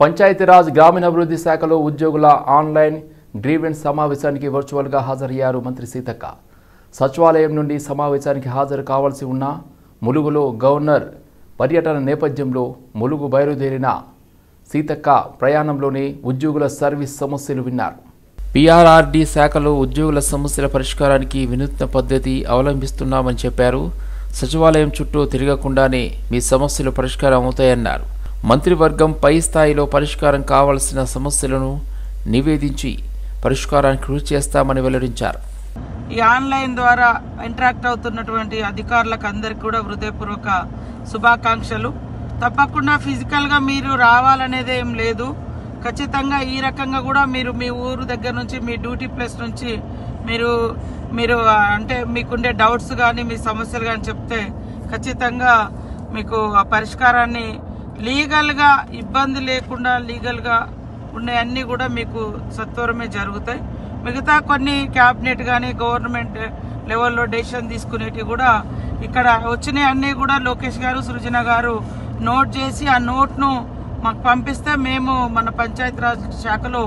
పంచాయతీరాజ్ గ్రామీణాభివృద్ధి శాఖలో ఉద్యోగుల ఆన్లైన్ గ్రీవెన్స్ సమావేశానికి వర్చువల్గా హాజరయ్యారు మంత్రి సీతక్క. సచివాలయం నుండి సమావేశానికి హాజరు కావాల్సి ఉన్న ములుగులో గవర్నర్ పర్యటన నేపథ్యంలో ములుగు బయలుదేరిన సీతక్క ప్రయాణంలోనే ఉద్యోగుల సర్వీస్ సమస్యలు విన్నారు. పీఆర్ఆర్డీ శాఖలో ఉద్యోగుల సమస్యల పరిష్కారానికి వినూత్న పద్ధతి అవలంబిస్తున్నామని చెప్పారు. సచివాలయం చుట్టూ తిరగకుండానే మీ సమస్యలు పరిష్కారం అవుతాయన్నారు. మంత్రివర్గం పై స్థాయిలో పరిష్కారం కావాల్సిన సమస్యలను నివేదించి పరిష్కారానికి కృషి చేస్తామని వెల్లడించారు. ఈ ఆన్లైన్ ద్వారా ఇంటరాక్ట్ అవుతున్నటువంటి అధికారులకు అందరికీ కూడా హృదయపూర్వక శుభాకాంక్షలు. తప్పకుండా ఫిజికల్గా మీరు రావాలనేది ఏం లేదు. ఖచ్చితంగా ఈ రకంగా కూడా మీరు మీ ఊరు దగ్గర నుంచి మీ డ్యూటీ ప్లేస్ నుంచి మీరు అంటే మీకుండే డౌట్స్ కానీ మీ సమస్యలు కానీ చెప్తే ఖచ్చితంగా మీకు ఆ పరిష్కారాన్ని లీగల్గా ఇబ్బంది లేకుండా లీగల్గా ఉన్నాయన్నీ కూడా మీకు సత్వరమే జరుగుతాయి. మిగతా కొన్ని క్యాబినెట్ కానీ గవర్నమెంట్ లెవెల్లో డెసిషన్ తీసుకునేవి కూడా ఇక్కడ వచ్చినాయి అన్నీ కూడా లోకేష్ గారు సృజన గారు నోట్ చేసి ఆ నోట్ను మాకు పంపిస్తే మేము మన పంచాయతీరాజ్ శాఖలో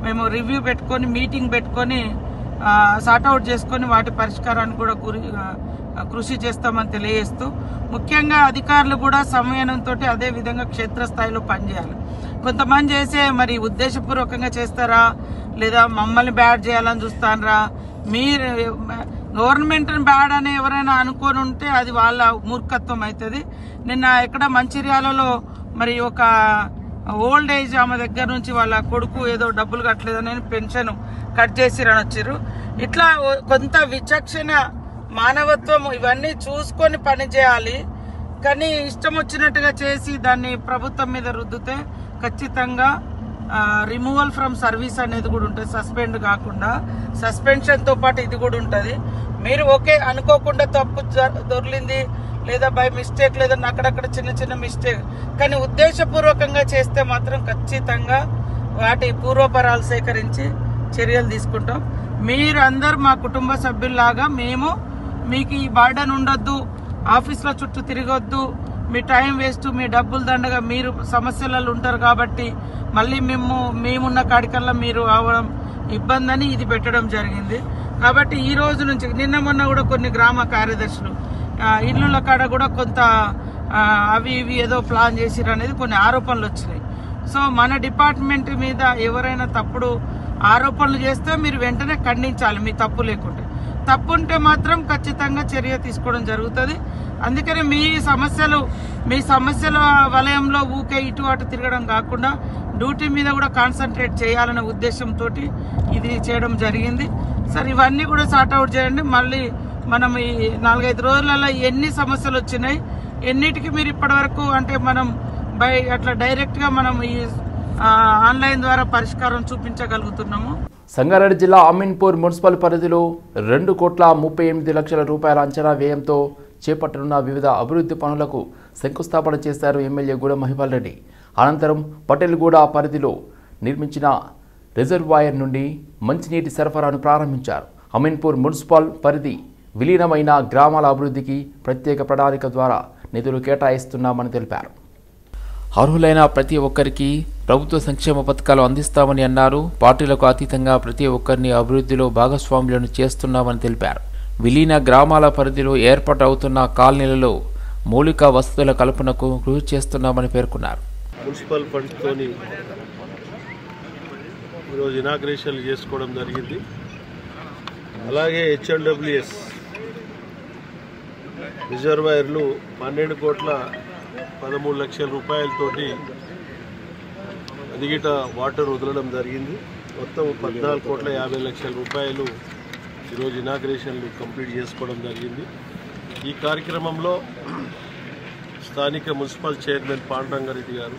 మేము రివ్యూ పెట్టుకొని మీటింగ్ పెట్టుకొని సార్ట్అవుట్ చేసుకొని వాటి పరిష్కారాన్ని కూడా కృషి చేస్తామని తెలియజేస్తూ ముఖ్యంగా అధికారులు కూడా సమయంతో అదే విధంగా క్షేత్రస్థాయిలో పనిచేయాలి. కొంతమంది చేసే మరి ఉద్దేశపూర్వకంగా చేస్తారా లేదా మమ్మల్ని బ్యాడ్ చేయాలని చూస్తారా? మీరు గవర్నమెంట్ బ్యాడ్ అని ఎవరైనా అనుకొని ఉంటే అది వాళ్ళ మూర్ఖత్వం అవుతుంది. నిన్న ఎక్కడ మంచిర్యాలలో మరి ఒక ఓల్డ్ ఏజ్ ఆమె దగ్గర నుంచి వాళ్ళ కొడుకు ఏదో డబ్బులు కట్టలేదని పెన్షన్ కట్ చేసిరని వచ్చారు. ఇట్లా కొంత విచక్షణ మానవత్వం ఇవన్నీ చూసుకొని పనిచేయాలి. కానీ ఇష్టం వచ్చినట్టుగా చేసి దాన్ని ప్రభుత్వం మీద రుద్దితే ఖచ్చితంగా రిమూవల్ ఫ్రమ్ సర్వీస్ అనేది కూడా ఉంటుంది. సస్పెండ్ కాకుండా సస్పెన్షన్తో పాటు ఇది కూడా ఉంటుంది. మీరు ఓకే అనుకోకుండా తప్పు దొరికింది లేదా బై మిస్టేక్ లేదా అక్కడక్కడ చిన్న చిన్న మిస్టేక్ కానీ ఉద్దేశపూర్వకంగా చేస్తే మాత్రం ఖచ్చితంగా వాటి పూర్వపరాలు సేకరించి చర్యలు తీసుకుంటాం. మీరు అందరు మా కుటుంబ సభ్యుల్లాగా మేము మీకు ఈ బర్డన్ ఉండొద్దు, ఆఫీస్లో చుట్టూ తిరగొద్దు, మీ టైం వేస్ట్, మీ డబ్బులు దండగా మీరు సమస్యలలో ఉంటారు కాబట్టి మళ్ళీ మేమున్న కాడికల్లా మీరు అవడం ఇబ్బంది అని ఇది పెట్టడం జరిగింది. కాబట్టి ఈ రోజు నుంచి నిన్న మొన్న కూడా కొన్ని గ్రామ కార్యదర్శులు ఇల్లుల కాడ కూడా కొంత అవి ఇవి ఏదో ప్లాన్ చేసిరు అనేది కొన్ని ఆరోపణలు వచ్చినాయి. సో మన డిపార్ట్మెంట్ మీద ఎవరైనా తప్పుడు ఆరోపణలు చేస్తే మీరు వెంటనే ఖండించాలి. మీ తప్పు లేకుంటే, తప్పు ఉంటే మాత్రం ఖచ్చితంగా చర్య తీసుకోవడం జరుగుతుంది. అందుకని మీ సమస్యల వలయంలో ఊకే ఇటు అటు తిరగడం కాకుండా డ్యూటీ మీద కూడా కాన్సన్ట్రేట్ చేయాలనే ఉద్దేశంతో ఇది చేయడం జరిగింది. సార్ ఇవన్నీ కూడా సార్ట్అవుట్ చేయండి. మళ్ళీ మనం ఈ 4-5 రోజులలో ఎన్ని సమస్యలు వచ్చినాయి, ఎన్నిటికి మీరు ఇప్పటి వరకు అంటే మనం అట్లా డైరెక్ట్గా మనం ఈ ఆన్లైన్ ద్వారా పరిష్కారం చూపించగలుగుతున్నాము. సంగారెడ్డి జిల్లా అమీన్పూర్ మున్సిపల్ పరిధిలో 2,38 లక్షల రూపాయల అంచనా వ్యయంతో చేపట్టనున్న వివిధ అభివృద్ధి పనులకు శంకుస్థాపన చేశారు ఎమ్మెల్యే గూడెం మహిపాల్ రెడ్డి. అనంతరం పటేల్గూడ పరిధిలో నిర్మించిన రిజర్వాయర్ నుండి మంచినీటి సరఫరాను ప్రారంభించారు. అమీన్పూర్ మున్సిపల్ పరిధి విలీనమైన గ్రామాల అభివృద్ధికి ప్రత్యేక ప్రణాళిక ద్వారా నిధులు కేటాయిస్తున్నామని తెలిపారు. అర్హులైన ప్రతి ఒక్కరికి ప్రభుత్వ సంక్షేమ పథకాలు అందిస్తామని అన్నారు. పార్టీలకు అతీతంగా ప్రతి ఒక్కరిని అభివృద్ధిలో భాగస్వాములను చేస్తున్నామని తెలిపారు. విలీన గ్రామాల పరిధిలో ఏర్పాటు అవుతున్న కాలనీలలో మౌలిక వసతుల కల్పనకు కృషి చేస్తున్నామని పేర్కొన్నారు. మున్సిపల్ ఫండ్తోని ఈరోజు ఇనాగ్రేషన్లు చేసుకోవడం జరిగింది. అలాగే HNWS రిజర్వాయర్లు 12,13,00,000 రూపాయలతోటి అదిగిట వాటర్ వదలడం జరిగింది. మొత్తం 14,50,00,000 రూపాయలు ఈరోజు ఇనాగ్రేషన్లు కంప్లీట్ చేసుకోవడం జరిగింది. ఈ కార్యక్రమంలో స్థానిక మున్సిపల్ చైర్మన్ పాండురంగారెడ్డి గారు,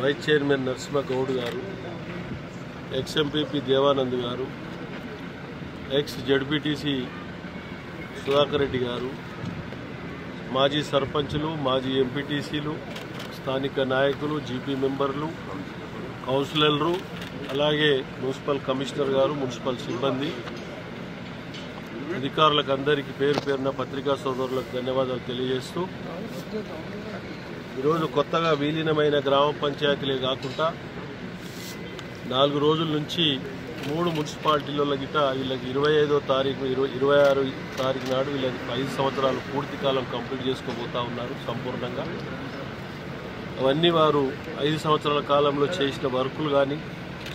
వైస్ చైర్మన్ నరసింహగౌడ్ గారు, ఎక్స్-ఎంపీపీ దేవానంద్ గారు, ఎక్స్-జడ్పీటీసీ సుధాకర్ రెడ్డి గారు, మాజీ సర్పంచులు, మాజీ ఎంపీటీసీలు, స్థానిక నాయకులు, జీపీ మెంబర్లు, కౌన్సిలర్లు, అలాగే మున్సిపల్ కమిషనర్ గారు, మున్సిపల్ సిబ్బంది, అధికారులకు అందరికీ పేరు పేరున పత్రికా సోదరులకు ధన్యవాదాలు తెలియజేస్తూ ఈరోజు కొత్తగా విలీనమైన గ్రామ పంచాయతీలే కాకుండా 4 రోజుల నుంచి 3 మున్సిపాలిటీల గిట వీళ్ళకి 25వ తారీఖు 26 తారీఖు నాడు వీళ్ళకి 5 సంవత్సరాలు పూర్తి కాలం కంప్లీట్ చేసుకోబోతా ఉన్నారు సంపూర్ణంగా. అవన్నీ వారు 5 సంవత్సరాల కాలంలో చేసిన వర్కులు కానీ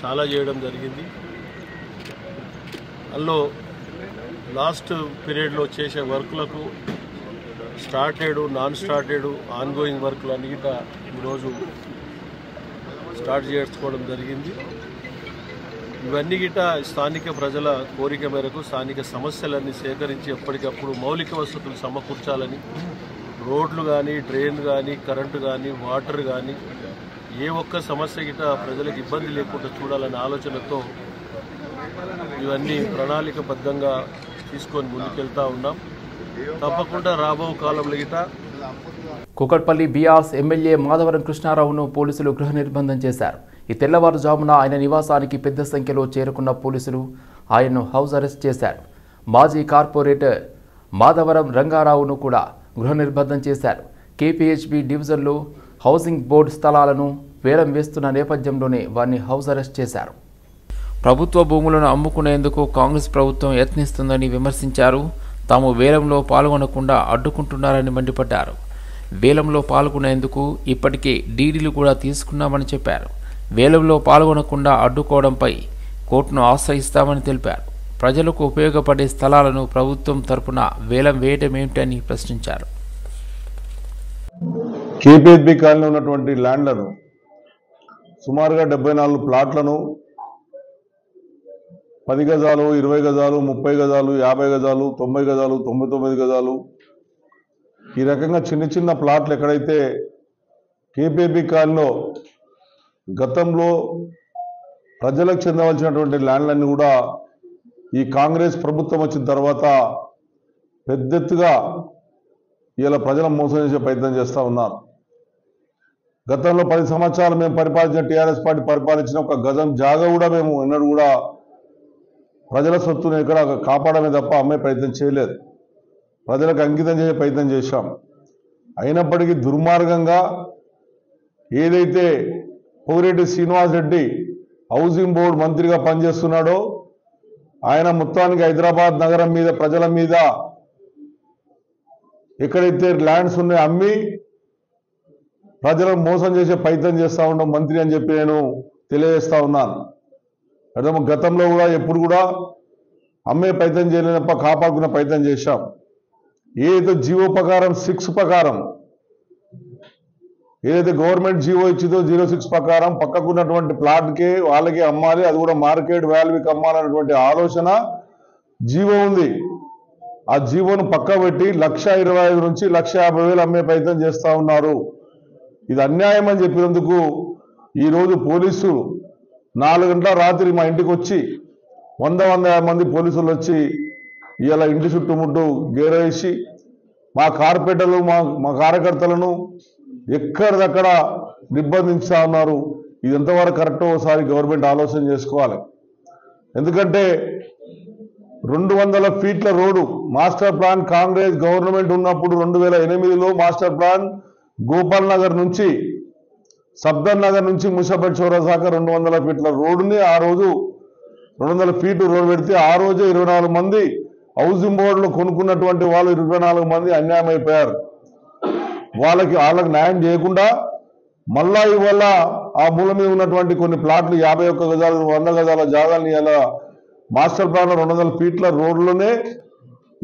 చాలా చేయడం జరిగింది. అందులో లాస్ట్ పీరియడ్లో చేసే వర్కులకు స్టార్టెడ్, నాన్ స్టార్టెడ్, ఆన్గోయింగ్ వర్కులు అన్ని గిట ఈరోజు స్టార్ట్ చేసుకోవడం జరిగింది. ఇవన్నీ గిట స్థానిక ప్రజల కోరిక మేరకు స్థానిక సమస్యలన్నీ సేకరించి ఎప్పటికప్పుడు మౌలిక వసతులు సమకూర్చాలని, రోడ్లు కానీ, డ్రైన్ కానీ, కరెంటు కానీ, వాటర్ కానీ ఏ ఒక్క సమస్య గిట ప్రజలకు ఇబ్బంది లేకుండా చూడాలనే ఆలోచనతో ఇవన్నీ ప్రణాళికబద్ధంగా తీసుకొని ముందుకెళ్తా ఉన్నాం. తప్పకుండా రాబో కాలంలో గిట కూకట్పల్లి బీఆర్ఎస్ ఎమ్మెల్యే మాధవరం కృష్ణారావును పోలీసులు గృహ నిర్బంధం చేశారు. ఈ తెల్లవారుజామున ఆయన నివాసానికి పెద్ద సంఖ్యలో చేరుకున్న పోలీసులు ఆయన్ను హౌస్ అరెస్ట్ చేశారు. మాజీ కార్పొరేటర్ మాధవరం రంగారావును కూడా గృహ నిర్బంధం చేశారు. కేపీహెచ్బీ డివిజన్లో హౌసింగ్ బోర్డు స్థలాలను వేలం వేస్తున్న నేపథ్యంలోనే వారిని హౌస్ అరెస్ట్ చేశారు. ప్రభుత్వ భూములను అమ్ముకునేందుకు కాంగ్రెస్ ప్రభుత్వం యత్నిస్తుందని విమర్శించారు. తాము వేలంలో పాల్గొనకుండా అడ్డుకుంటున్నారని మండిపడ్డారు. వేలంలో పాల్గొనేందుకు ఇప్పటికే డీడీలు కూడా తీసుకున్నామని చెప్పారు. వేలంలో పాల్గొనకుండా అడ్డుకోవడంపై కోర్టును ఆశ్రయిస్తామని తెలిపారు. ప్రజలకు ఉపయోగపడే స్థలాలను ప్రభుత్వం తరపున వేలం వేయడం ఏమిటని ప్రశ్నించారు. కేపీహెచ్బీ కాలనీ ఉన్నటువంటి ల్యాండ్లను సుమారుగా 74 ప్లాట్లను 10 గజాలు, 20 గజాలు, 30 గజాలు, 50 గజాలు, 90 గజాలు, 99 గజాలు, ఈ రకంగా చిన్న చిన్న ప్లాట్లు ఎక్కడైతే కేపీహెచ్బీ కాలనీలో గతంలో ప్రజలకు చెందవలసినటువంటి ల్యాండ్లన్నీ కూడా ఈ కాంగ్రెస్ ప్రభుత్వం వచ్చిన తర్వాత పెద్ద ఎత్తుగా ఇలా ప్రజలను మోసం చేసే ప్రయత్నం చేస్తూ ఉన్నారు. గతంలో 10 సంవత్సరాలు మేము పరిపాలించిన టీఆర్ఎస్ పార్టీ పరిపాలించిన ఒక గజం జాగా కూడా మేము ఎన్నడూ కూడా ప్రజల సొత్తును ఎక్కడ కాపాడమే తప్ప అమ్మే ప్రయత్నం చేయలేదు. ప్రజలకు అంకితం చేసే ప్రయత్నం చేశాం. అయినప్పటికీ దుర్మార్గంగా ఏదైతే పోగిరెడ్డి శ్రీనివాస్ రెడ్డి హౌసింగ్ బోర్డు మంత్రిగా పనిచేస్తున్నాడో ఆయన మొత్తానికి హైదరాబాద్ నగరం మీద, ప్రజల మీద ఎక్కడైతే ల్యాండ్స్ ఉన్నాయో అమ్మి ప్రజలను మోసం చేసే ప్రయత్నం చేస్తూ ఉన్నాం మంత్రి అని చెప్పి నేను తెలియజేస్తా ఉన్నాను. అదే గతంలో కూడా ఎప్పుడు కూడా అమ్మే ప్రయత్నం చేయలేనప్ప కాపాడుకునే ప్రయత్నం చేశాం. ఏదైతే జీవో ప్రకారం 6 ప్రకారం ఏదైతే గవర్నమెంట్ జీవో ఇచ్చిందో 06 ప్రకారం పక్కకున్నటువంటి ప్లాట్కే వాళ్ళకి అమ్మాలి, అది కూడా మార్కెట్ వాల్యూకి అమ్మాలన్నటువంటి ఆలోచన జీవో ఉంది. ఆ జీవోను పక్క పెట్టి 1,25,000 నుంచి 1,50,000 అమ్మే ప్రయత్నం చేస్తూ ఉన్నారు. ఇది అన్యాయం అని చెప్పినందుకు ఈరోజు పోలీసులు 4 గంటల రాత్రి మా ఇంటికి వచ్చి 100-150 మంది పోలీసులు వచ్చి ఇలా ఇంటి చుట్టుముట్టు గేరేసి మా కార్పొరేటర్లు మా కార్యకర్తలను ఎక్కడిదక్కడ నిర్బంధించా ఉన్నారు. ఇది ఎంతవరకు కరెక్టో ఒకసారి గవర్నమెంట్ ఆలోచన చేసుకోవాలి. ఎందుకంటే 200 ఫీట్ల road master plan Congress government ఉన్నప్పుడు 2008లో మాస్టర్ ప్లాన్ గోపాల్ నగర్ నుంచి సబ్దర్ నగర్ నుంచి ముసాపేట్ చౌరసాక 200 ఫీట్ల రోడ్డుని ఆ రోజు 200 ఫీట్లు రోడ్డు పెడితే ఆ రోజే 24 మంది హౌసింగ్ బోర్డులో కొనుక్కున్నటువంటి వాళ్ళు 24 మంది అన్యాయం అయిపోయారు. వాళ్ళకి న్యాయం చేయకుండా మళ్ళా ఇవాళ ఆ మూల మీద ఉన్నటువంటి కొన్ని ప్లాట్లు 51 గజాలు 100 గజాల జాగాల్ని ఇలా మాస్టర్ ప్లాన్ 200 ఫీట్ల రోడ్లోనే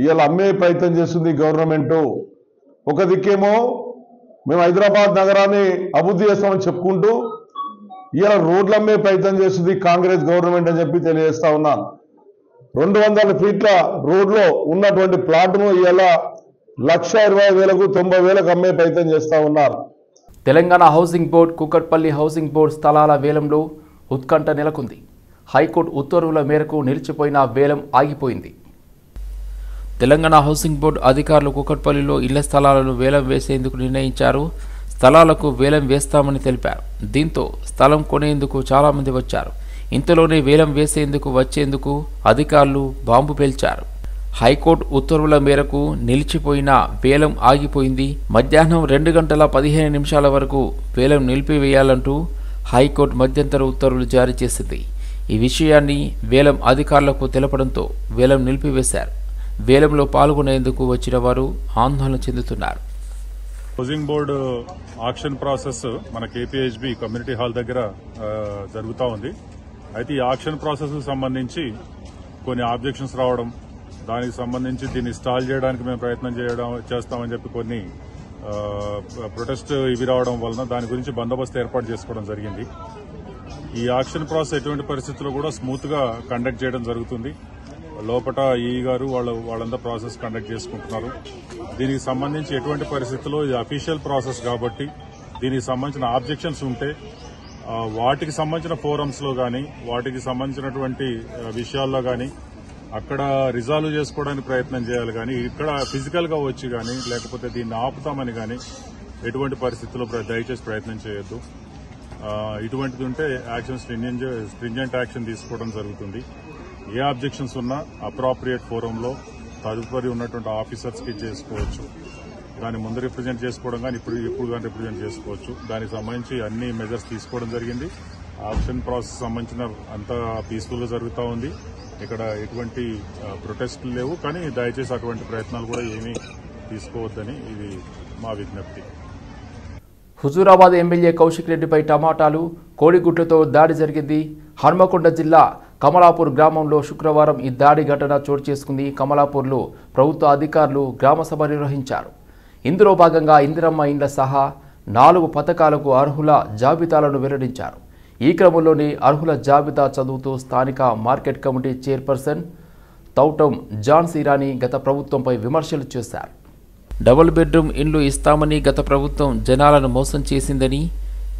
ఇలా అమ్మే ప్రయత్నం చేస్తుంది గవర్నమెంట్. ఒక దిక్కేమో మేము హైదరాబాద్ నగరాన్ని అభివృద్ధి చేస్తామని చెప్పుకుంటూ ఇలా రోడ్లు అమ్మే ప్రయత్నం చేస్తుంది కాంగ్రెస్ గవర్నమెంట్ అని చెప్పి తెలియజేస్తా ఉన్నాను. 200 ఫీట్ల రోడ్లో ఉన్నటువంటి ప్లాట్ను ఇలా 1,20,000కు 90,000కు అమ్మే ప్రయత్నం చేస్తూ ఉన్నారు. Telangana housing board Kukatpally housing board స్థలాల వేలంలో ఉత్కంఠ నెలకొంది. హైకోర్టు ఉత్తర్వుల మేరకు నిలిచిపోయిన వేలం ఆగిపోయింది. తెలంగాణ హౌసింగ్ బోర్డు అధికారులు కూకట్పల్లిలో ఇళ్ల స్థలాలను వేలం వేసేందుకు నిర్ణయించారు. స్థలాలకు వేలం వేస్తామని తెలిపారు. దీంతో స్థలం కొనేందుకు చాలామంది వచ్చారు. ఇంతలోనే వేలం వేసేందుకు వచ్చేందుకు అధికారులు బాంబు పేల్చారు. హైకోర్టు ఉత్తర్వుల మేరకు నిలిచిపోయిన వేలం ఆగిపోయింది. మధ్యాహ్నం 2:15 వరకు వేలం నిలిపివేయాలంటూ హైకోర్టు మధ్యంతర ఉత్తర్వులు జారీ చేసింది. ఈ విషయాన్ని వేలం అధికారులకు తెలపడంతో వేలం నిలిపివేశారు. వేలంలో పాల్గొనేందుకు వచ్చిన వారు ఆందోళన చెందుతున్నారు. హౌసింగ్ బోర్డు ఆక్షన్ ప్రాసెస్ మన KPHB కమ్యూనిటీ హాల్ దగ్గర జరుగుతూ ఉంది. అయితే ఈ ఆక్షన్ ప్రాసెస్ కు సంబంధించి కొన్ని ఆబ్జెక్షన్స్ రావడం, దానికి సంబంధించి దీన్ని స్టాల్ చేయడానికి మేము ప్రయత్నం చేస్తామని చెప్పి కొన్ని ప్రొటెస్ట్ ఇవి రావడం వలన దాని గురించి బందోబస్తు ఏర్పాటు చేసుకోవడం జరిగింది. ఈ ఆక్షన్ ప్రాసెస్ ఎటువంటి పరిస్థితుల్లో కూడా స్మూత్ గా కండక్ట్ చేయడం జరుగుతుంది. లోపల ఈ గారు వాళ్ళంతా ప్రాసెస్ కండక్ట్ చేసుకుంటున్నారు. దీనికి సంబంధించి ఎటువంటి పరిస్థితుల్లో ఇది అఫీషియల్ ప్రాసెస్ కాబట్టి దీనికి సంబంధించిన ఆబ్జెక్షన్స్ ఉంటే వాటికి సంబంధించిన ఫోరమ్స్ లో గానీ వాటికి సంబంధించినటువంటి విషయాల్లో గానీ అక్కడ రిజాల్వ్ చేసుకోవడానికి ప్రయత్నం చేయాలి. కానీ ఇక్కడ ఫిజికల్ గా వచ్చి కానీ లేకపోతే దీన్ని ఆపుతామని కానీ ఎటువంటి పరిస్థితుల్లో దయచేసి ప్రయత్నం చేయొద్దు. ఇటువంటిది ఉంటే యాక్షన్ స్ట్రింజెంట్ యాక్షన్ తీసుకోవడం జరుగుతుంది. ఏ ఆబ్జెక్షన్స్ ఉన్నా అప్రాప్రియేట్ ఫోరంలో తదుపరి ఉన్నటువంటి ఆఫీసర్స్ కి చేసుకోవచ్చు. దాన్ని ముందు రిప్రజెంట్ చేసుకోవడం కానీ ఇప్పుడు కానీ రిప్రజెంట్ చేసుకోవచ్చు. దానికి సంబంధించి అన్ని మెజర్స్ తీసుకోవడం జరిగింది. ఆక్షన్ ప్రాసెస్ సంబంధించిన అంతా పీస్ఫుల్ గా జరుగుతూ ఉంది. ఇక్కడ ఎటువంటి ప్రొటెస్టులు లేవు. కానీ దయచేసి అటువంటి ప్రయత్నాలు కూడా ఏమీ తీసుకోవద్దని ఇది మా విజ్ఞప్తి. హుజూరాబాద్ ఎమ్మెల్యే కౌశిక్ రెడ్డిపై టమాటాలు, కోడిగుడ్లతో దాడి జరిగింది. హన్మకొండ జిల్లా కమలాపూర్ గ్రామంలో శుక్రవారం ఈ దాడి ఘటన చోటు చేసుకుంది. కమలాపూర్లో ప్రభుత్వ అధికారులు గ్రామసభ నిర్వహించారు. ఇందులో భాగంగా ఇందిరమ్మ ఇండ్ల సహా 4 పథకాలకు అర్హుల జాబితాలను వెల్లడించారు. ఈ క్రమంలోని అర్హుల జాబితా చదువుతూ స్థానిక మార్కెట్ కమిటీ చైర్పర్సన్ తౌటం జాన్స్ ఇరానీ గత ప్రభుత్వంపై విమర్శలు చేశారు. డబుల్ బెడ్రూమ్ ఇండ్లు ఇస్తామని గత ప్రభుత్వం జనాలను మోసం చేసిందని,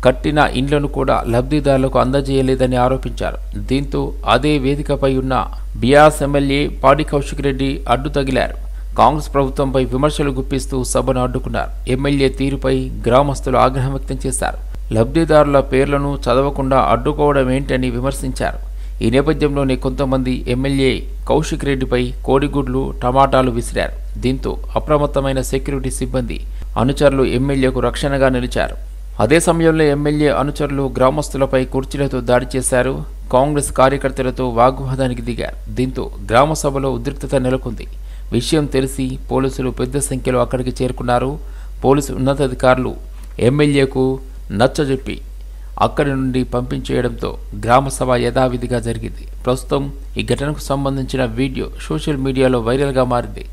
కట్టిన ఇండ్లను కూడా లబ్ధిదారులకు అందజేయలేదని ఆరోపించారు. దీంతో అదే వేదికపై ఉన్న బీఆర్ఎస్ ఎమ్మెల్యే పాడి కౌశిక్ రెడ్డి అడ్డు తగిలారు. కాంగ్రెస్ ప్రభుత్వంపై విమర్శలు గుప్పిస్తూ సభను అడ్డుకున్నారు. ఎమ్మెల్యే తీరుపై గ్రామస్తులు ఆగ్రహం వ్యక్తం చేశారు. లబ్ధిదారుల పేర్లను చదవకుండా అడ్డుకోవడం ఏంటని విమర్శించారు. ఈ నేపథ్యంలోనే కొంతమంది ఎమ్మెల్యే కౌశిక్ రెడ్డిపై కోడిగుడ్లు, టమాటాలు విసిరారు. దీంతో అప్రమత్తమైన సెక్యూరిటీ సిబ్బంది అనుచరులు ఎమ్మెల్యేకు రక్షణగా నిలిచారు. అదే సమయంలో ఎమ్మెల్యే అనుచరులు గ్రామస్తులపై కుర్చీలతో దాడి చేశారు. కాంగ్రెస్ కార్యకర్తలతో వాగ్వాదానికి దిగారు. దీంతో గ్రామ సభలో ఉద్రిక్తత నెలకొంది. విషయం తెలిసి పోలీసులు పెద్ద సంఖ్యలో అక్కడికి చేరుకున్నారు. పోలీసు ఉన్నతాధికారులు ఎమ్మెల్యేకు నచ్చజెప్పి అక్కడి నుండి పంపించేయడంతో గ్రామసభ యథావిధిగా జరిగింది. ప్రస్తుతం ఈ ఘటనకు సంబంధించిన వీడియో సోషల్ మీడియాలో వైరల్గా మారింది.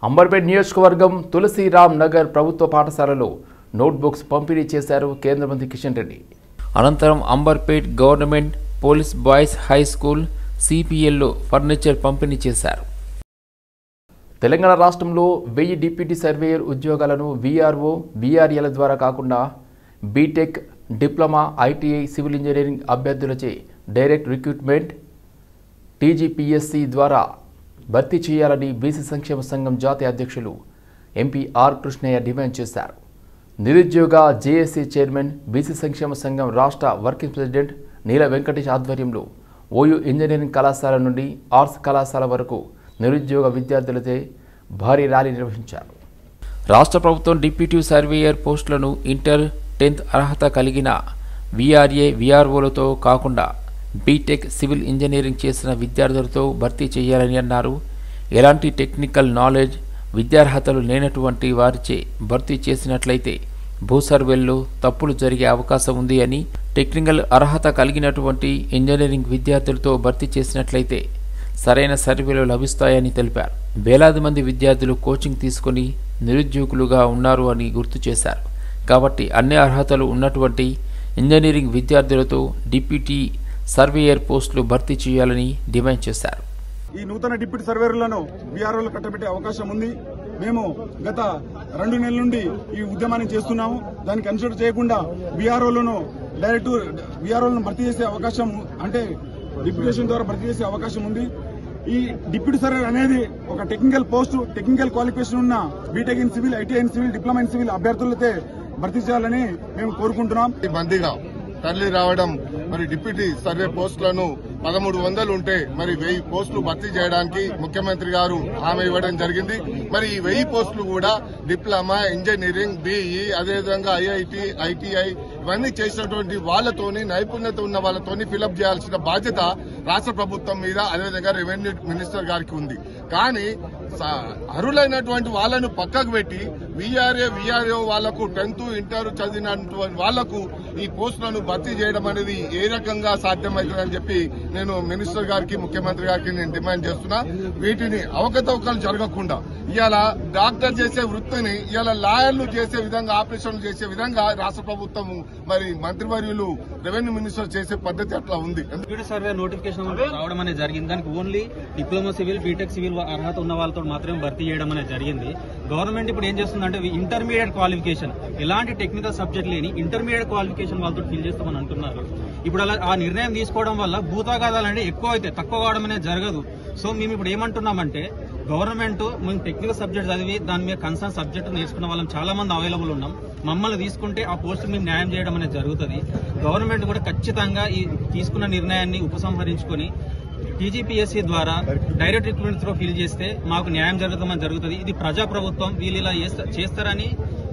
అంబర్పేట్ నియోజకవర్గం తులసిరామ్ నగర్ ప్రభుత్వ పాఠశాలలో నోట్బుక్స్ పంపిణీ చేశారు కేంద్ర మంత్రి కిషన్ రెడ్డి. అనంతరం Amberpet government police boys high school CPLలో ఫర్నిచర్ పంపిణీ చేశారు. తెలంగాణ రాష్ట్రంలో 1000 డిప్యూటీ సర్వేయర్ ఉద్యోగాలను VRO, VRL ద్వారా కాకుండా BTech, diploma, ITI, civil engineering అభ్యర్థులచే డైరెక్ట్ రిక్రూట్మెంట్ TGPSC ద్వారా భర్తీ చేయాలని బీసీ సంక్షేమ సంఘం జాతీయ అధ్యక్షులు MP R కృష్ణయ్య డిమాండ్ చేశారు. నిరుద్యోగ JSC చైర్మన్, బీసీ సంక్షేమ సంఘం రాష్ట్ర వర్కింగ్ ప్రెసిడెంట్ నీల వెంకటేష్ ఆధ్వర్యంలో OU ఇంజనీరింగ్ కళాశాల నుండి ఆర్ట్స్ కళాశాల వరకు నిరుద్యోగ విద్యార్థులతో భారీ ర్యాలీ నిర్వహించారు. రాష్ట్ర ప్రభుత్వం డిప్యూటీ సర్వేయర్ పోస్టులను ఇంటర్, 10th అర్హత కలిగిన VRA, VROలతో కాకుండా బీటెక్, సివిల్ ఇంజనీరింగ్ చేసిన విద్యార్థులతో భర్తీ చేయాలని అన్నారు. ఎలాంటి టెక్నికల్ నాలెడ్జ్, విద్యార్హతలు లేనటువంటి వారిచే భర్తీ చేసినట్లయితే భూ సర్వేల్లో తప్పులు జరిగే అవకాశం ఉంది అని, టెక్నికల్ అర్హత కలిగినటువంటి ఇంజనీరింగ్ విద్యార్థులతో భర్తీ చేసినట్లయితే సరైన సర్వేలు లభిస్తాయని తెలిపారు. వేలాది మంది విద్యార్థులు కోచింగ్ తీసుకుని నిరుద్యోగులుగా ఉన్నారు అని గుర్తు చేశారు. కాబట్టి అన్ని అర్హతలు ఉన్నటువంటి ఇంజనీరింగ్ విద్యార్థులతో డిప్యూటీ సర్వేయర్ పోస్టులు భర్తీ చేయాలని డిమాండ్ చేశారు. ఈ నూతన డిప్యూటీ సర్వేయర్లను బీఆర్ఓలు కట్టబెట్టే అవకాశం ఉంది. మేము గత 2 నెలల నుండి ఈ ఉద్యమాన్ని చేస్తున్నాము. దాన్ని కన్సిడర్ చేయకుండా బీఆర్ఓలను డైరెక్ట్ బీఆర్ఓలను భర్తీ చేసే అవకాశం, అంటే డిప్యూటేషన్ ద్వారా భర్తీ చేసే అవకాశం ఉంది. ఈ డిప్యూటీ సర్వేయర్ అనేది ఒక టెక్నికల్ పోస్ట్, టెక్నికల్ క్వాలిఫికేషన్ ఉన్న BTech in civil, ITI in civil, diploma in civil అభ్యర్థులతో భర్తీ చేయాలని మేము కోరుకుంటున్నాం. మందిగా తరలి రావడం, మరి డిప్యూటీ సర్వే పోస్టులను 1300 ఉంటే మరి 1000 పోస్టులు భర్తీ చేయడానికి ముఖ్యమంత్రి గారు హామీ ఇవ్వడం జరిగింది. మరి ఈ 1000 పోస్టులు కూడా డిప్లొమా, ఇంజనీరింగ్, బీఈ, అదేవిధంగా ఐఐటి, ఐటీఐ ఇవన్నీ చేసినటువంటి వాళ్లతోని, నైపుణ్యత ఉన్న వాళ్ళతోని ఫిలప్ చేయాల్సిన బాధ్యత రాష్ట్ర ప్రభుత్వం మీద, అదేవిధంగా రెవెన్యూ మినిస్టర్ గారికి ఉంది. కానీ అర్హులైనటువంటి వాళ్లను పక్కకు పెట్టి వీఆర్ఓ వాళ్లకు 10th, ఇంటర్ చదివినటువంటి వాళ్లకు ఈ పోస్టులను భర్తీ చేయడం అనేది ఏ రకంగా సాధ్యమవుతుందని చెప్పి నేను మినిస్టర్ గారికి, ముఖ్యమంత్రి గారికి నేను డిమాండ్ చేస్తున్నా. వీటిని అవకతవకలు జరగకుండా ఇవాళ డాక్టర్ చేసే వృత్తిని ఇవాళ లాయర్లు చేసే విధంగా, ఆపరేషన్లు చేసే విధంగా రాష్ట్ర ప్రభుత్వం మరి మంత్రివర్యులు, రెవెన్యూ మినిస్టర్ చేసే పద్ధతి అట్లా ఉంది. సర్వే నోటిఫికేషన్ రావడం అనేది జరిగింది. దానికి only diploma civil, BTech civil అర్హత ఉన్న వాళ్ళతో మాత్రమే భర్తీ చేయడం అనేది జరిగింది. గవర్నమెంట్ ఇప్పుడు ఏం చేస్తుందంటే ఇంటర్మీడియట్ క్వాలిఫికేషన్, ఎలాంటి టెక్నికల్ సబ్జెక్ట్ లేని ఇంటర్మీడియట్ క్వాలిఫికేషన్ వాళ్ళతో ఫిల్ చేస్తామని అంటున్నారు. ఇప్పుడు అలా ఆ నిర్ణయం తీసుకోవడం వల్ల భూతాగాదాలంటే ఎక్కువ అయితే తక్కువ కావడం అనేది జరగదు. సో మేము ఇప్పుడు ఏమంటున్నామంటే గవర్నమెంట్ మేము టెక్నికల్ సబ్జెక్ట్ చదివి దాని మీద కన్సర్న్ సబ్జెక్ట్ నేర్చుకున్న వాళ్ళం చాలా మంది అవైలబుల్ ఉన్నాం. మమ్మల్ని తీసుకుంటే ఆ పోస్టు మేము న్యాయం చేయడం అనేది జరుగుతుంది. గవర్నమెంట్ కూడా ఖచ్చితంగా ఈ తీసుకున్న నిర్ణయాన్ని ఉపసంహరించుకొని టీజీపీఎస్సీ ద్వారా డైరెక్ట్ రిక్రూట్మెంట్ త్రూ ఫిల్ చేస్తే మాకు న్యాయం జరుగుతుంది. ఇది ప్రజాప్రభుత్వం, వీళ్ళు ఇలా చేస్తారని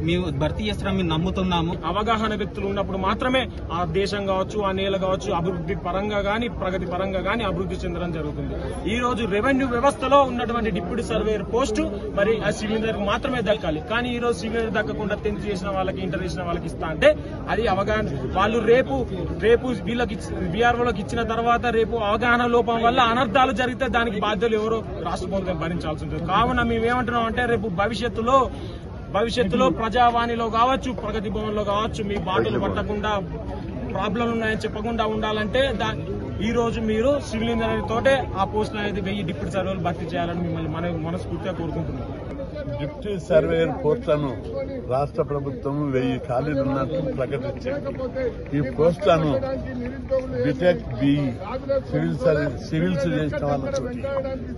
మేము భర్తీ చేస్తారని మేము నమ్ముతున్నాము. అవగాహన వ్యక్తులు ఉన్నప్పుడు మాత్రమే ఆ దేశం కావచ్చు, ఆ నేల కావచ్చు అభివృద్ధి పరంగా గానీ, ప్రగతి పరంగా గానీ అభివృద్ధి చెందడం జరుగుతుంది. ఈ రోజు రెవెన్యూ వ్యవస్థలో ఉన్నటువంటి డిప్యూటీ సర్వేయర్ పోస్టు మరి ఆ సివిల్ మాత్రమే దక్కాలి. కానీ ఈ రోజు సివిల్ దక్కకుండా 10th చేసిన వాళ్ళకి, ఇంటర్ చేసిన వాళ్ళకి ఇస్తా అంటే అది అవగాహన. వాళ్ళు రేపు వీళ్ళకి బీఆర్ఓలకు ఇచ్చిన తర్వాత రేపు అవగాహన లోపం వల్ల అనర్థాలు జరిగితే దానికి బాధ్యులు ఎవరో రాష్ట్ర ప్రభుత్వం భరించాల్సి ఉంటుంది. కావున మేమేమంటున్నాం అంటే రేపు భవిష్యత్తులో ప్రజావాణిలో కావచ్చు, ప్రగతి భవన్ లో కావచ్చు మీ బాటలు పట్టకుండా, ప్రాబ్లం ఉన్నాయని చెప్పకుండా ఉండాలంటే ఈ రోజు మీరు సివిల్ ఇంజనీర్ తోటే ఆ పోస్టులు అనేది 1000 డిప్యూటీ సర్వేలు భర్తీ చేయాలని మిమ్మల్ని మనస్ఫూర్తిగా కోరుకుంటున్నాం. డిప్యూటీ సర్వేయర్ పోస్టులను రాష్ట్ర ప్రభుత్వం 1000 ఖాళీలు ఉన్నట్టు ప్రకటించింది. ఈ పోస్టులను బీటెక్, బీఈ, సివిల్స్ చేసిన వాళ్ళతో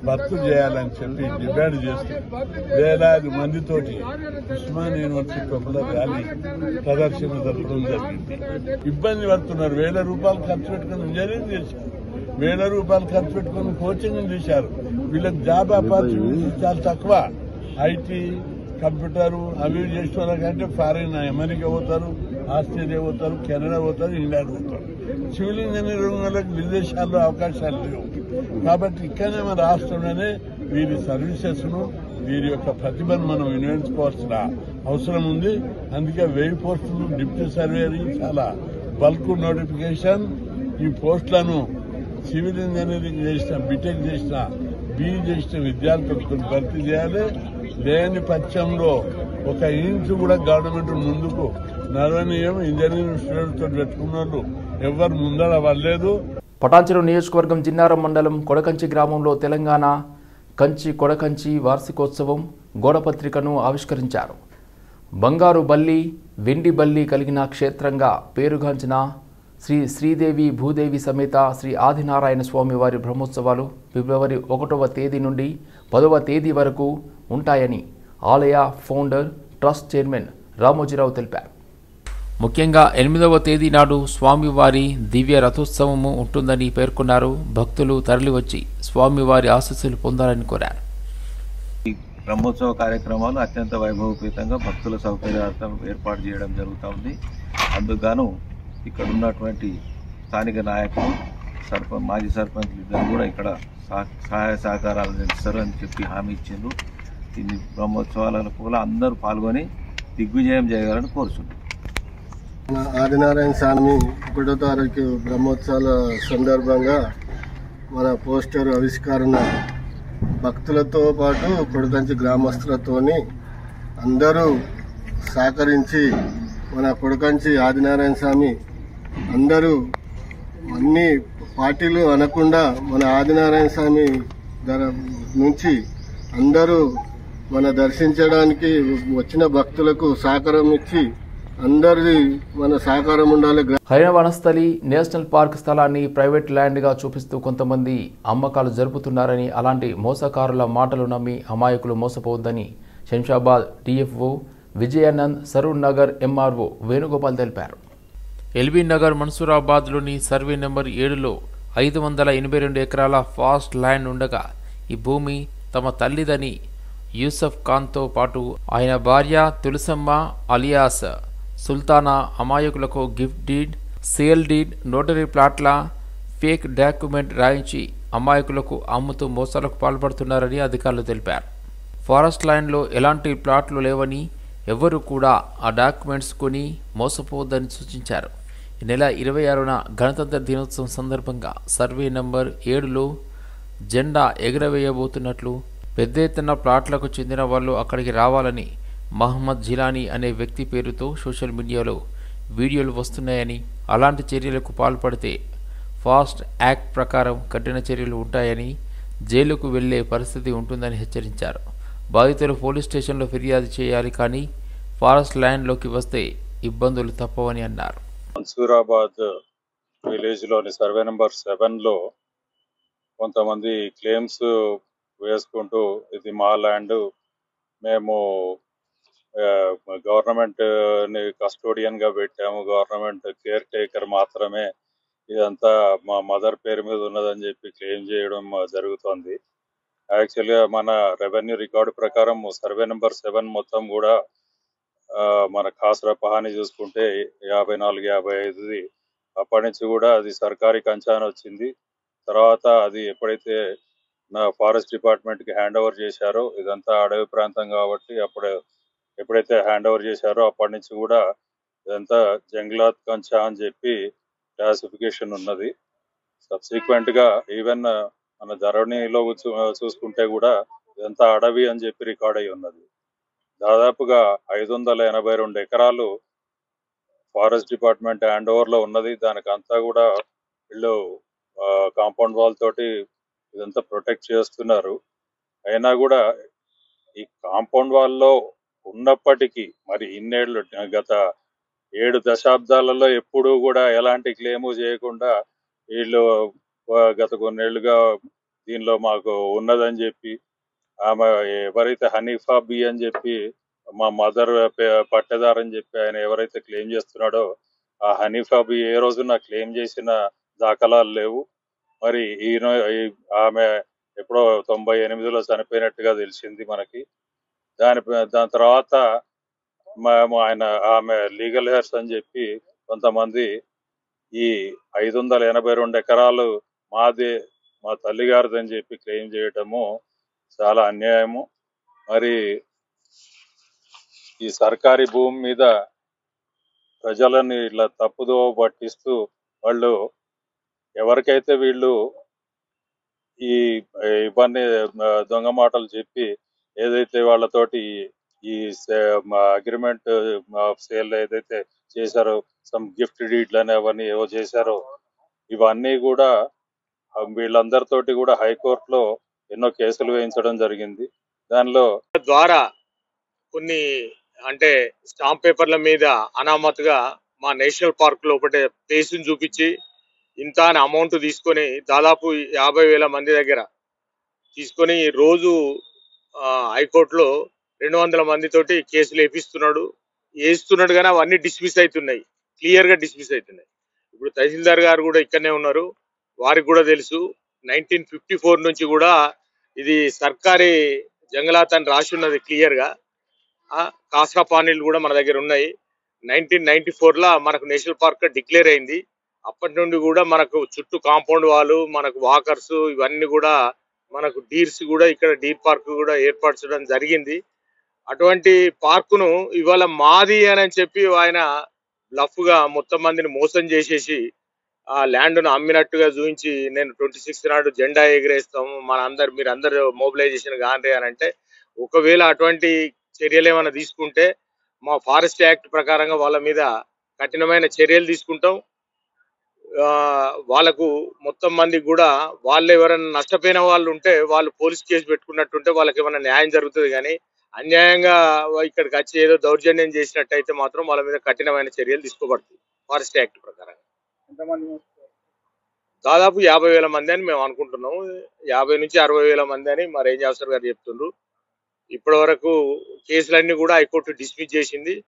భర్తీ చేయాలని చెప్పి డిమాండ్ చేస్తూ వేలాది మందితోటి ఉస్మానియా యూనివర్సిటీ పాపులర్ ర్యాలీ ప్రదర్శన జరపడం జరిగింది. ఇబ్బంది పడుతున్నారు. 1000 రూపాయలు ఖర్చు పెట్టుకుని ఇంజనీరింగ్ చేశారు, 1000 రూపాయలు ఖర్చు పెట్టుకుని కోచింగ్ చేశారు. వీళ్ళకి జాబ్ ఆపర్చునిటీ చాలా తక్కువ. ఐటీ, కంప్యూటర్ అవి చేసిన వాళ్ళకంటే ఫారిన్, అమెరికా పోతారు, ఆస్ట్రేలియా పోతారు, కెనడా పోతారు, ఇంగ్లాండ్ పోతారు. సివిల్ ఇంజనీరింగ్ వాళ్ళకి విదేశాల్లో అవకాశాలు లేవు. కాబట్టి ఇక్కడనే మన రాష్ట్రంలోనే వీరి సర్వీసెస్ ను, వీరి యొక్క ప్రతిభను మనం వినియోగించుకోవాల్సిన అవసరం ఉంది. అందుకే 1000 పోస్టులు డిప్యూటీ సర్వేయర్ చాలా బల్క్ నోటిఫికేషన్. ఈ పోస్టులను సివిల్ ఇంజనీరింగ్ చేసిన, బీటెక్ చేసిన, బీఈ చేసిన విద్యార్థులకు భర్తీ చేయాలి. లేని పక్షంలో 1 ఇంచు కూడా గవర్నమెంట్ ముందుకు నడవనీయం. ఇంజనీరింగ్ స్టూడెంట్స్ తో పెట్టుకున్న వాళ్ళు ఎవరు ముందర వల్లేదు. పటాన్చెరు నియోజకవర్గం జిన్నారం మండలం కొడకంచి గ్రామంలో తెలంగాణ కంచి కొడకంచి వార్షికోత్సవం గోడపత్రికను ఆవిష్కరించారు. బంగారు బల్లి, వెండి బల్లి కలిగిన క్షేత్రంగా పేరుగాంచిన శ్రీ శ్రీదేవి భూదేవి సమేత శ్రీ ఆదినారాయణ స్వామి వారి బ్రహ్మోత్సవాలు ఫిబ్రవరి 1వ తేదీ నుండి 10వ తేదీ వరకు ఉంటాయని ఆలయ ఫౌండర్, ట్రస్ట్ చైర్మన్ రామోజీరావు తెలిపారు. ముఖ్యంగా 8వ తేదీ నాడు స్వామివారి దివ్య రథోత్సవము ఉంటుందని పేర్కొన్నారు. భక్తులు తరలివచ్చి స్వామివారి ఆశీస్సులు పొందాలని కోరారు. బ్రహ్మోత్సవ కార్యక్రమాలు అత్యంత వైభవపేతంగా భక్తుల సౌకర్యార్థం ఏర్పాటు చేయడం జరుగుతుంది. అందుకు ఇక్కడ ఉన్నటువంటి స్థానిక నాయకులు, మాజీ సర్పంచ్లు ఇద్దరు కూడా ఇక్కడ సహాయ సహకారాలు నిలుస్తారు అని చెప్పి హామీ ఇచ్చిండ్రు. ఈ బ్రహ్మోత్సవాలలో కూడా అందరూ పాల్గొని దిగ్విజయం చేయాలని కోరుచున్నారు. ఆదినారాయణ స్వామి 1వ తారీఖు బ్రహ్మోత్సవాల సందర్భంగా మన పోస్టర్ ఆవిష్కరణ భక్తులతో పాటు కొడకంచి గ్రామస్తులతోని అందరూ సహకరించి మన కొడకంచి ఆదినారాయణ స్వామి అందరూ అన్ని పార్టీలు అనకుండా మన ఆదినారాయణ స్వామి నుంచి అందరూ మన దర్శించడానికి వచ్చిన భక్తులకు సహకారం ఇచ్చి అందరిది మన సహకారం ఉండాలి. హరిణ వనస్థలి నేషనల్ పార్క్ స్థలాన్ని ప్రైవేట్ ల్యాండ్గా చూపిస్తూ కొంతమంది అమ్మకాలు జరుపుతున్నారని, అలాంటి మోసకారుల మాటలు నమ్మి అమాయకులు మోసపోవద్దని శంషాబాద్ డిఎఫ్ఓ విజయానంద్, సరూర్ నగర్ ఎంఆర్ఓ వేణుగోపాల్ తెలిపారు. ఎల్బీ నగర్ మన్సూరాబాద్లోని సర్వే నెంబర్ 7లో 582 ఎకరాల ఫాస్ట్ ల్యాండ్ ఉండగా ఈ భూమి తమ తల్లిదని యూసఫ్ ఖాన్తో పాటు ఆయన భార్య తులసమ్మ అలియాస్ సుల్తానా అమాయకులకు gift deed, sale deed, notary ప్లాట్ల ఫేక్ డాక్యుమెంట్ రాయించి అమాయకులకు అమ్ముతూ మోసాలకు పాల్పడుతున్నారని అధికారులు తెలిపారు. ఫారెస్ట్ ల్యాండ్లో ఎలాంటి ప్లాట్లు లేవని, ఎవరు కూడా ఆ డాక్యుమెంట్స్ కొని మోసపోవద్దని సూచించారు. ఈ నెల 26న గణతంత్ర దినోత్సవం సందర్భంగా సర్వే నంబర్ 7లో జెండా ఎగురవేయబోతున్నట్లు, పెద్ద ఎత్తున ప్లాట్లకు చెందిన వాళ్ళు అక్కడికి రావాలని మహమ్మద్ జిలానీ అనే వ్యక్తి పేరుతో సోషల్ మీడియాలో వీడియోలు వస్తున్నాయని, అలాంటి చర్యలకు పాల్పడితే ఫాస్ట్ యాక్ట్ ప్రకారం కఠిన చర్యలు ఉంటాయని, జైలుకు వెళ్లే పరిస్థితి ఉంటుందని హెచ్చరించారు. బాధితులు పోలీస్ స్టేషన్లో ఫిర్యాదు చేయాలి, కానీ ఫారెస్ట్ ల్యాండ్లోకి వస్తే ఇబ్బందులు తప్పవని అన్నారు. మన్సూరాబాద్ విలేజ్లోని సర్వే నెంబర్ 7లో కొంతమంది క్లెయిమ్స్ వేసుకుంటూ ఇది మా ల్యాండ్, మేము గవర్నమెంట్ని కస్టోడియన్గా పెట్టాము, గవర్నమెంట్ కేర్ టేకర్ మాత్రమే, ఇదంతా మా మదర్ పేరు మీద ఉన్నదని చెప్పి క్లెయిమ్ చేయడం జరుగుతోంది. యాక్చువల్గా మన రెవెన్యూ రికార్డు ప్రకారం సర్వే నెంబర్ 7 మొత్తం కూడా మన ఖాసరా పహాని చూసుకుంటే 54-55 అప్పటి నుంచి కూడా అది సర్కారీ కంచాన వచ్చింది. తర్వాత అది ఎప్పుడైతే నా ఫారెస్ట్ డిపార్ట్మెంట్కి హ్యాండ్ ఓవర్ చేశారో, ఇదంతా అడవి ప్రాంతం కాబట్టి ఎప్పుడైతే హ్యాండ్ ఓవర్ చేశారో అప్పటి నుంచి కూడా ఇదంతా జంగ్లాత్ కంచా అని చెప్పి క్లాసిఫికేషన్ ఉన్నది. సబ్సిక్వెంట్గా ఈవెన్ మన ధరణిలో చూసుకుంటే కూడా ఇదంతా అడవి అని చెప్పి రికార్డ్ అయి ఉన్నది. దాదాపుగా 582 ఎకరాలు ఫారెస్ట్ డిపార్ట్మెంట్ హ్యాండ్ ఓవర్లో ఉన్నది. దానికి అంతా కూడా వీళ్ళు కాంపౌండ్ వాల్ తోటి ఇదంతా ప్రొటెక్ట్ చేస్తున్నారు. అయినా కూడా ఈ కాంపౌండ్ వాల్లో ఉన్నప్పటికీ మరి ఇన్నేళ్ళు, గత 7 దశాబ్దాలలో ఎప్పుడూ కూడా ఎలాంటి క్లెయిము చేయకుండా వీళ్ళు గత కొన్నేళ్లుగా దీనిలో మాకు ఉన్నదని చెప్పి, ఆమె ఎవరైతే హనీఫా బి అని చెప్పి మా మదర్ పట్టేదారని చెప్పి ఆయన ఎవరైతే క్లెయిమ్ చేస్తున్నాడో ఆ హనీఫా బి ఏ రోజున క్లెయిమ్ చేసిన దాఖలాలు లేవు. మరి ఆమె ఎప్పుడో 98లో చనిపోయినట్టుగా తెలిసింది మనకి. దాని తర్వాత ఆమె లీగల్ హెయిర్స్ అని చెప్పి కొంతమంది ఈ 582 ఎకరాలు మాదే, మా తల్లిగారిదని చెప్పి క్లెయిమ్ చేయటము చాలా అన్యాయము. మరి ఈ సర్కారీ భూమి మీద ప్రజలని ఇట్లా తప్పుదో పట్టిస్తూ వాళ్ళు ఎవరికైతే వీళ్ళు ఈ ఇవన్నీ దొంగ మాటలు చెప్పి ఏదైతే వాళ్ళతోటి ఈ అగ్రిమెంట్ ఆఫ్ సేల్ ఏదైతే చేశారో, సమ్ గిఫ్ట్ డీడ్లు అని అవన్నీ ఏవో చేశారో, ఇవన్నీ కూడా వీళ్ళందరితోటి కూడా హైకోర్టులో ఎన్నో కేసులు వేయించడం జరిగింది. దానిలో ద్వారా కొన్ని అంటే స్టాంప్ పేపర్ల మీద అనామతుగా మా నేషనల్ పార్క్ లో ఒకటే ప్లేస్ని చూపించి ఇంత అని అమౌంట్ తీసుకొని దాదాపు 50,000 మంది దగ్గర తీసుకొని రోజు హైకోర్టులో 200 మందితోటి కేసులు వేస్తున్నాడు కానీ అవన్నీ డిస్మిస్ అవుతున్నాయి, క్లియర్ గా డిస్మిస్ అవుతున్నాయి. ఇప్పుడు తహసీల్దార్ గారు కూడా ఇక్కడనే ఉన్నారు, వారికి కూడా తెలుసు 1954 నుంచి కూడా ఇది సర్కారీ జంగలాత్ అని రాసి ఉన్నది క్లియర్ గా. కాసరా పానీలు కూడా మన దగ్గర ఉన్నాయి. 1994లో మనకు నేషనల్ పార్క్ డిక్లేర్ అయింది. అప్పటి నుండి కూడా మనకు చుట్టూ కాంపౌండ్ వాళ్ళు, మనకు వాకర్స్, ఇవన్నీ కూడా మనకు డీర్స్ కూడా ఇక్కడ డీర్ పార్క్ కూడా ఏర్పరచడం జరిగింది. అటువంటి పార్కును ఇవాళ మాది అని చెప్పి ఆయన బ్లఫ్ గా మొత్తం మందిని మోసం చేసేసి ఆ ల్యాండ్ ను అమ్మినట్టుగా చూపించి, నేను 26 నాడు జెండా ఎగిరేస్తాము, మీరందరూ మొబిలైజేషన్ కాండి అని అంటే, ఒకవేళ అటువంటి చర్యలు ఏమైనా తీసుకుంటే మా ఫారెస్ట్ యాక్ట్ ప్రకారంగా వాళ్ళ మీద కఠినమైన చర్యలు తీసుకుంటాం. వాళ్ళకు మొత్తం మందికి కూడా వాళ్ళు ఎవరైనా నష్టపోయిన వాళ్ళు ఉంటే వాళ్ళు పోలీస్ కేసు పెట్టుకున్నట్టుంటే వాళ్ళకి ఏమైనా న్యాయం జరుగుతుంది. కానీ అన్యాయంగా ఇక్కడికి వచ్చి ఏదో దౌర్జన్యం చేసినట్టయితే మాత్రం వాళ్ళ మీద కఠినమైన చర్యలు తీసుకోబడుతుంది ఫారెస్ట్ యాక్ట్ ప్రకారం. దాదాపు 50,000 మంది అని మేము అనుకుంటున్నాము. 50 నుంచి 60,000 మంది అని మా రేంజ్ ఆఫీసర్ గారు చెప్తుండ్రు. ఇప్పటి వరకు కేసులన్నీ కూడా హైకోర్టు డిస్మిస్ చేసింది.